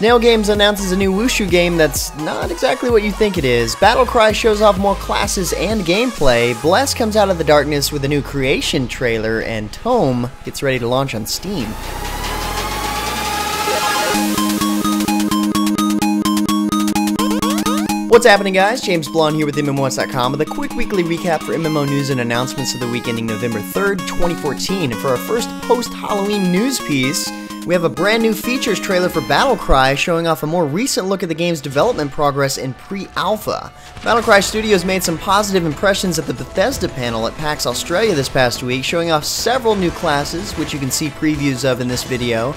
Snail Games announces a new Wushu game that's not exactly what you think it is. Battlecry shows off more classes and gameplay. Bless comes out of the darkness with a new creation trailer, and Tome gets ready to launch on Steam. What's happening, guys? James Blonde here with MMOHuts.com with a quick weekly recap for MMO news and announcements of the week ending November 3rd, 2014. And for our first post-Halloween news piece, we have a brand new features trailer for Battlecry showing off a more recent look at the game's development progress in pre-alpha. Battlecry Studios made some positive impressions at the Bethesda panel at PAX Australia this past week, showing off several new classes, which you can see previews of in this video.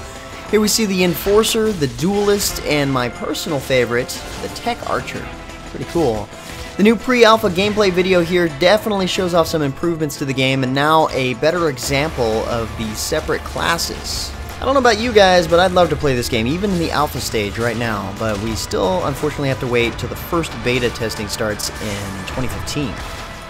Here we see the Enforcer, the Duelist, and my personal favorite, the Tech Archer. Pretty cool. The new pre-alpha gameplay video here definitely shows off some improvements to the game and now a better example of the separate classes. I don't know about you guys, but I'd love to play this game even in the alpha stage right now, but we still unfortunately have to wait till the first beta testing starts in 2015.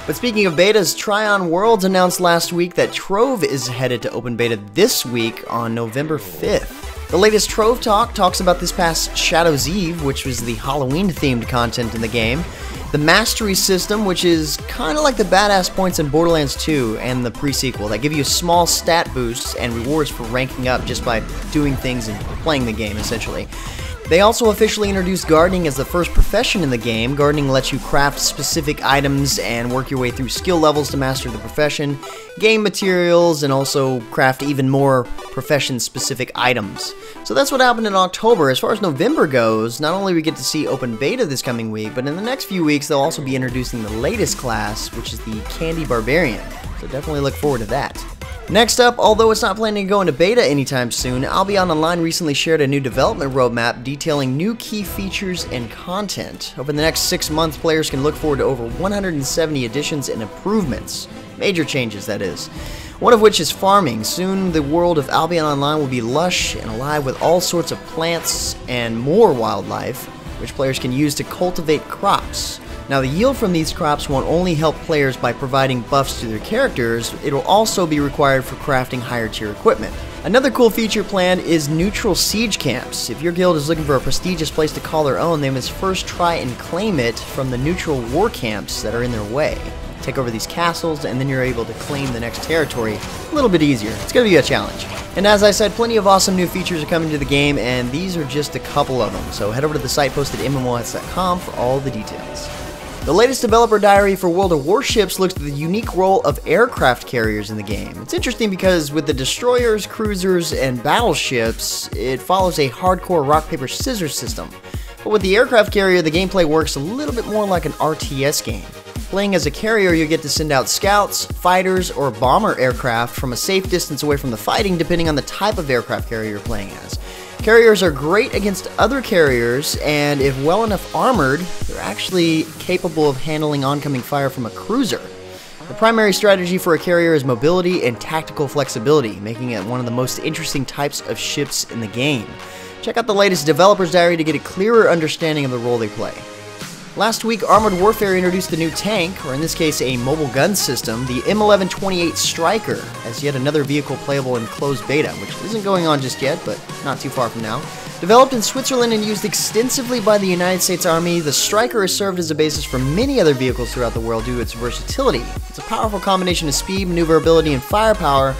But speaking of betas, Tryon Worlds announced last week that Trove is headed to open beta this week on November 5th. The latest Trove talks about this past Shadow's Eve, which was the Halloween-themed content in the game, the Mastery system, which is kind of like the badass points in Borderlands 2 and the pre-sequel that give you small stat boosts and rewards for ranking up just by doing things and playing the game, essentially. They also officially introduced gardening as the first profession in the game. Gardening lets you craft specific items and work your way through skill levels to master the profession, gain materials, and also craft even more profession-specific items. So that's what happened in October. As far as November goes, not only we get to see open beta this coming week, but in the next few weeks they'll also be introducing the latest class, which is the Candy Barbarian. So definitely look forward to that. Next up, although it's not planning to go into beta anytime soon, Albion Online recently shared a new development roadmap detailing new key features and content. Over the next 6 months, players can look forward to over 170 additions and improvements. Major changes, that is. One of which is farming. Soon, the world of Albion Online will be lush and alive with all sorts of plants and more wildlife, which players can use to cultivate crops. Now, the yield from these crops won't only help players by providing buffs to their characters, it will also be required for crafting higher tier equipment. Another cool feature planned is neutral siege camps. If your guild is looking for a prestigious place to call their own, they must first try and claim it from the neutral war camps that are in their way. Take over these castles, and then you're able to claim the next territory a little bit easier. It's going to be a challenge. And as I said, plenty of awesome new features are coming to the game, and these are just a couple of them. So head over to the site posted at MMOHuts.com for all the details. The latest developer diary for World of Warships looks at the unique role of aircraft carriers in the game. It's interesting because with the destroyers, cruisers, and battleships, it follows a hardcore rock, paper, scissors system. But with the aircraft carrier, the gameplay works a little bit more like an RTS game. Playing as a carrier, you get to send out scouts, fighters, or bomber aircraft from a safe distance away from the fighting, depending on the type of aircraft carrier you're playing as. Carriers are great against other carriers, and if well enough armored, they're actually capable of handling oncoming fire from a cruiser. The primary strategy for a carrier is mobility and tactical flexibility, making it one of the most interesting types of ships in the game. Check out the latest developer's diary to get a clearer understanding of the role they play. Last week, Armored Warfare introduced the new tank, or in this case a mobile gun system, the M1128 Striker, as yet another vehicle playable in closed beta, which isn't going on just yet, but not too far from now. Developed in Switzerland and used extensively by the United States Army, the Striker has served as a basis for many other vehicles throughout the world due to its versatility. It's a powerful combination of speed, maneuverability, and firepower,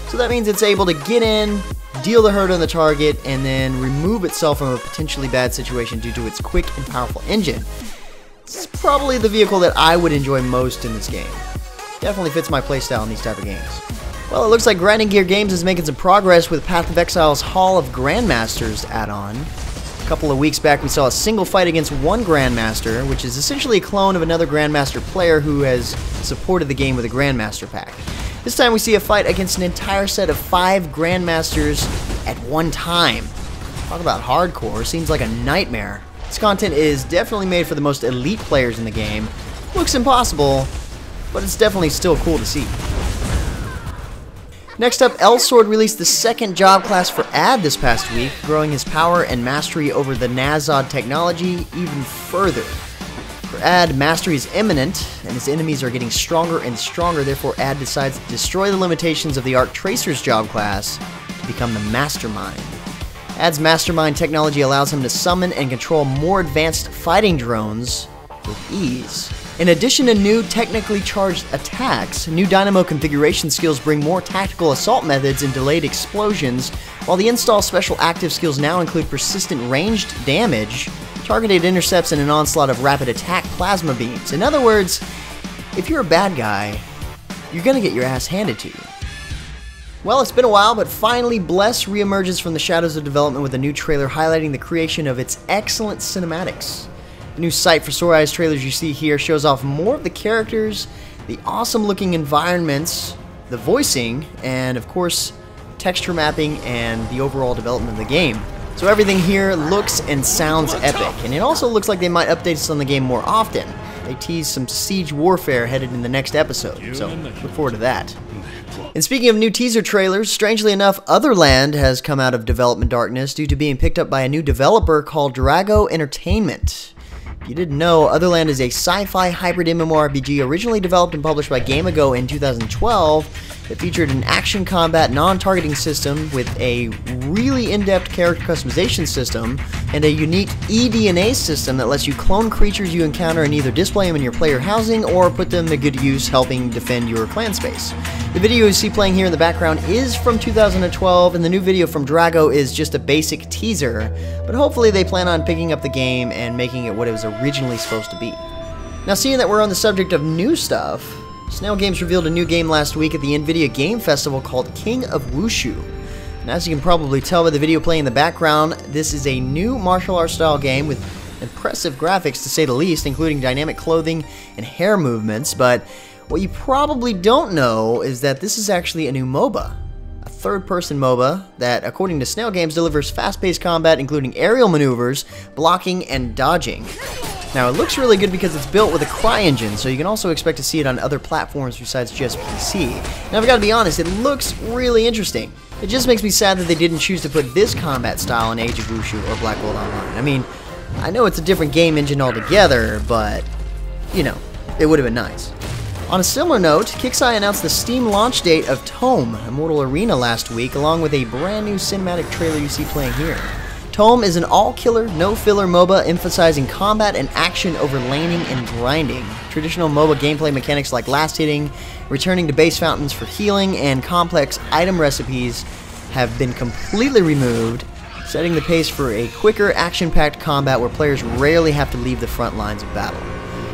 so that means it's able to get in, deal the hurt on the target, and then remove itself from a potentially bad situation due to its quick and powerful engine. It's probably the vehicle that I would enjoy most in this game. Definitely fits my playstyle in these type of games. Well, it looks like Grinding Gear Games is making some progress with Path of Exile's Hall of Grandmasters add-on. A couple of weeks back we saw a single fight against one Grandmaster, which is essentially a clone of another Grandmaster player who has supported the game with a Grandmaster pack. This time we see a fight against an entire set of 5 Grandmasters at one time. Talk about hardcore, seems like a nightmare. This content is definitely made for the most elite players in the game. Looks impossible, but it's definitely still cool to see. Next up, Elsword released the second job class for Ad this past week, growing his power and mastery over the Nazod technology even further. For Ad, mastery is imminent, and his enemies are getting stronger and stronger, therefore Ad decides to destroy the limitations of the Arc Tracer's job class to become the Mastermind. Ad's Mastermind technology allows him to summon and control more advanced fighting drones with ease. In addition to new technically charged attacks, new dynamo configuration skills bring more tactical assault methods and delayed explosions, while the install special active skills now include persistent ranged damage, targeted intercepts, and an onslaught of rapid attack plasma beams. In other words, if you're a bad guy, you're gonna get your ass handed to you. Well, it's been a while, but finally Bless reemerges from the shadows of development with a new trailer highlighting the creation of its excellent cinematics. The new sight for sore eyes trailers you see here shows off more of the characters, the awesome looking environments, the voicing, and of course texture mapping and the overall development of the game. So everything here looks and sounds epic, and it also looks like they might update us on the game more often. They tease some siege warfare headed in the next episode, so look forward to that. And speaking of new teaser trailers, strangely enough, Otherland has come out of development darkness due to being picked up by a new developer called Drago Entertainment. If you didn't know, Otherland is a sci-fi hybrid MMORPG originally developed and published by GameAgo in 2012 that featured an action combat non-targeting system with a really in-depth character customization system and a unique eDNA system that lets you clone creatures you encounter and either display them in your player housing or put them to good use helping defend your clan space. The video you see playing here in the background is from 2012, and the new video from Drago is just a basic teaser, but hopefully they plan on picking up the game and making it what it was originally supposed to be. Now, seeing that we're on the subject of new stuff, Snail Games revealed a new game last week at the NVIDIA Game Festival called King of Wushu. And as you can probably tell by the video playing in the background, this is a new martial arts style game with impressive graphics to say the least, including dynamic clothing and hair movements, but what you probably don't know is that this is actually a new MOBA. A third-person MOBA that, according to Snail Games, delivers fast-paced combat including aerial maneuvers, blocking, and dodging. Now, it looks really good because it's built with a CryEngine, so you can also expect to see it on other platforms besides just PC. Now, I've got to be honest, it looks really interesting. It just makes me sad that they didn't choose to put this combat style in Age of Wushu or Black Gold Online. I mean, I know it's a different game engine altogether, but, you know, it would have been nice. On a similar note, KIXEYE announced the Steam launch date of Tome, Immortal Arena last week, along with a brand new cinematic trailer you see playing here. Tome is an all-killer, no-filler MOBA emphasizing combat and action over laning and grinding. Traditional MOBA gameplay mechanics like last hitting, returning to base fountains for healing, and complex item recipes have been completely removed, setting the pace for a quicker, action-packed combat where players rarely have to leave the front lines of battle.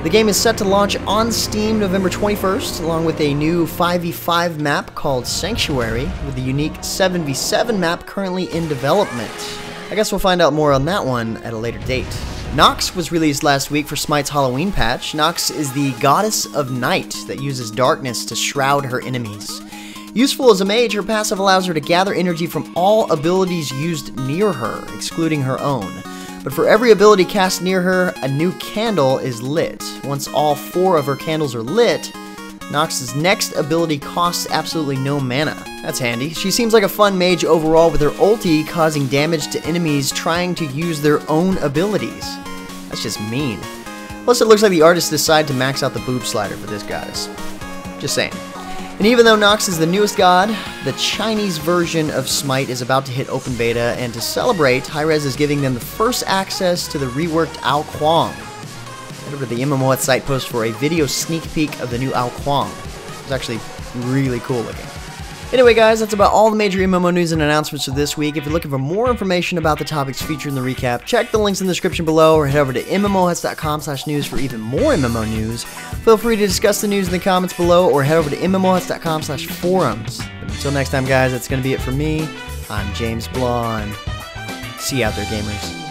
The game is set to launch on Steam November 21st, along with a new 5v5 map called Sanctuary, with the unique 7v7 map currently in development. I guess we'll find out more on that one at a later date. Nox was released last week for Smite's Halloween patch. Nox is the goddess of night that uses darkness to shroud her enemies. Useful as a mage, her passive allows her to gather energy from all abilities used near her, excluding her own. But for every ability cast near her, a new candle is lit. Once all 4 of her candles are lit, Nox's next ability costs absolutely no mana. That's handy. She seems like a fun mage overall, with her ulti causing damage to enemies trying to use their own abilities. That's just mean. Plus, it looks like the artist decided to max out the boob slider for this goddess. Just saying. And even though Nox is the newest god, the Chinese version of Smite is about to hit open beta, and to celebrate, Hi-Rez is giving them the first access to the reworked Ao Kuang. Head over to the MMOHuts site post for a video sneak peek of the new Ao Kuang. It's actually really cool looking. Anyway guys, that's about all the major MMO news and announcements for this week. If you're looking for more information about the topics featured in the recap, check the links in the description below or head over to MMOHuts.com/news for even more MMO news. Feel free to discuss the news in the comments below or head over to MMOHuts.com/forums. But until next time guys, that's going to be it for me. I'm James Blonde. See you out there, gamers.